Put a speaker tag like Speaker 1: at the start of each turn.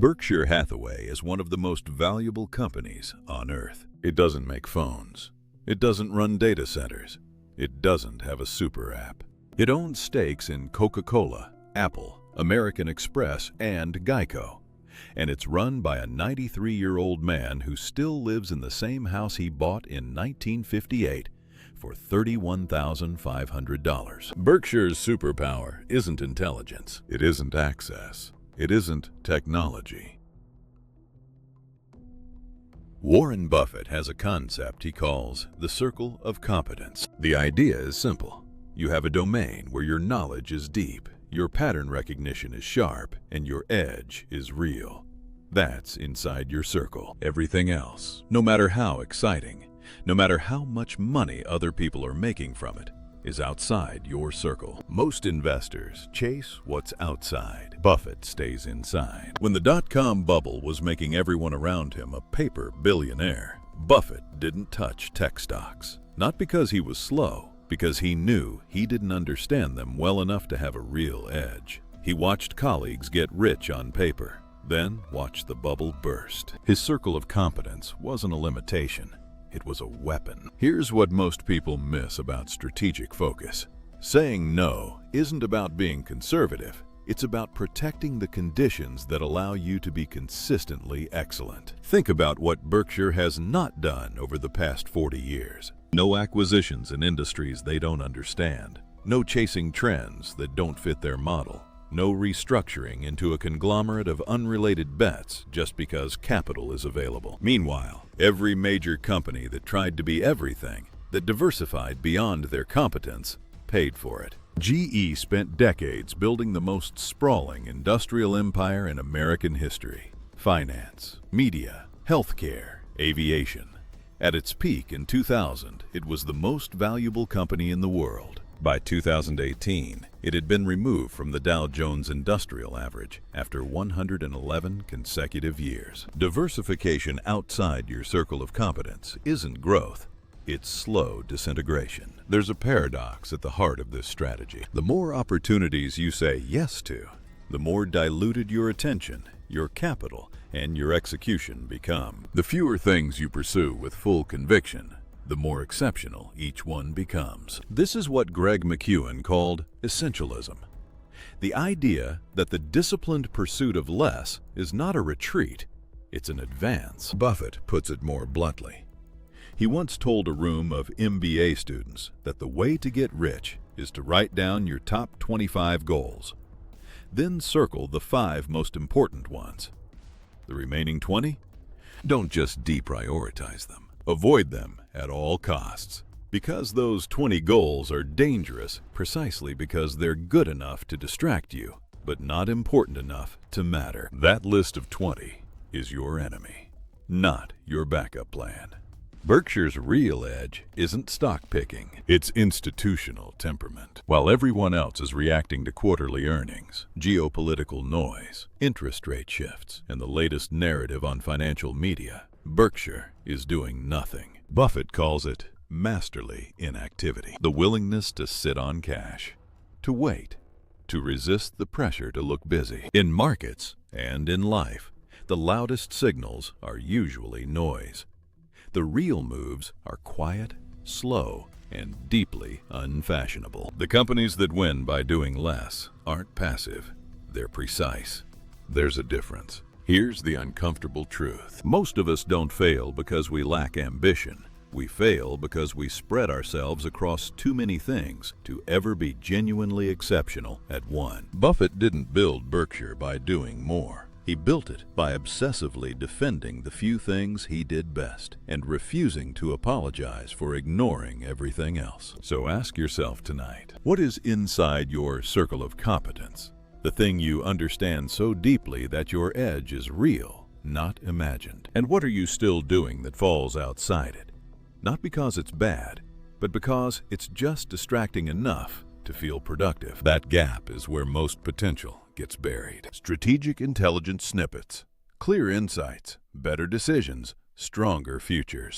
Speaker 1: Berkshire Hathaway is one of the most valuable companies on Earth. It doesn't make phones. It doesn't run data centers. It doesn't have a super app. It owns stakes in Coca-Cola, Apple, American Express, and Geico. And it's run by a 93-year-old man who still lives in the same house he bought in 1958 for $31,500. Berkshire's superpower isn't intelligence. It isn't access. It isn't technology. Warren Buffett has a concept he calls the Circle of Competence. The idea is simple. You have a domain where your knowledge is deep, your pattern recognition is sharp, and your edge is real. That's inside your circle. Everything else, no matter how exciting, no matter how much money other people are making from it, is outside your circle. Most investors chase what's outside. Buffett stays inside. When the dot-com bubble was making everyone around him a paper billionaire, Buffett didn't touch tech stocks. Not because he was slow, because he knew he didn't understand them well enough to have a real edge. He watched colleagues get rich on paper, then watched the bubble burst. His circle of competence wasn't a limitation. It was a weapon. Here's what most people miss about strategic focus. Saying no isn't about being conservative. It's about protecting the conditions that allow you to be consistently excellent. Think about what Berkshire has not done over the past 40 years. No acquisitions in industries they don't understand. No chasing trends that don't fit their model. No restructuring into a conglomerate of unrelated bets just because capital is available. Meanwhile, every major company that tried to be everything, that diversified beyond their competence, paid for it. GE spent decades building the most sprawling industrial empire in American history. Finance, media, healthcare, aviation. At its peak in 2000, it was the most valuable company in the world. By 2018, it had been removed from the Dow Jones Industrial Average after 111 consecutive years. Diversification outside your circle of competence isn't growth. It's slow disintegration. There's a paradox at the heart of this strategy. The more opportunities you say yes to, the more diluted your attention, your capital, and your execution become. The fewer things you pursue with full conviction, the more exceptional each one becomes. This is what Greg McKeown called essentialism. The idea that the disciplined pursuit of less is not a retreat, it's an advance. Buffett puts it more bluntly. He once told a room of MBA students that the way to get rich is to write down your top 25 goals. Then circle the 5 most important ones. The remaining 20? Don't just deprioritize them. Avoid them at all costs. Because those 20 goals are dangerous precisely because they're good enough to distract you, but not important enough to matter. That list of 20 is your enemy, not your backup plan. Berkshire's real edge isn't stock picking, it's institutional temperament. While everyone else is reacting to quarterly earnings, geopolitical noise, interest rate shifts, and the latest narrative on financial media, Berkshire is doing nothing. Buffett calls it masterly inactivity, the willingness to sit on cash, to wait, to resist the pressure to look busy. In markets and in life, the loudest signals are usually noise. The real moves are quiet, slow, and deeply unfashionable. The companies that win by doing less aren't passive, they're precise. There's a difference. Here's the uncomfortable truth. Most of us don't fail because we lack ambition. We fail because we spread ourselves across too many things to ever be genuinely exceptional at one. Buffett didn't build Berkshire by doing more. He built it by obsessively defending the few things he did best and refusing to apologize for ignoring everything else. So ask yourself tonight, what is inside your circle of competence? The thing you understand so deeply that your edge is real, not imagined. And what are you still doing that falls outside it? Not because it's bad, but because it's just distracting enough to feel productive. That gap is where most potential gets buried. Strategic intelligence snippets. Clear insights, better decisions, stronger futures.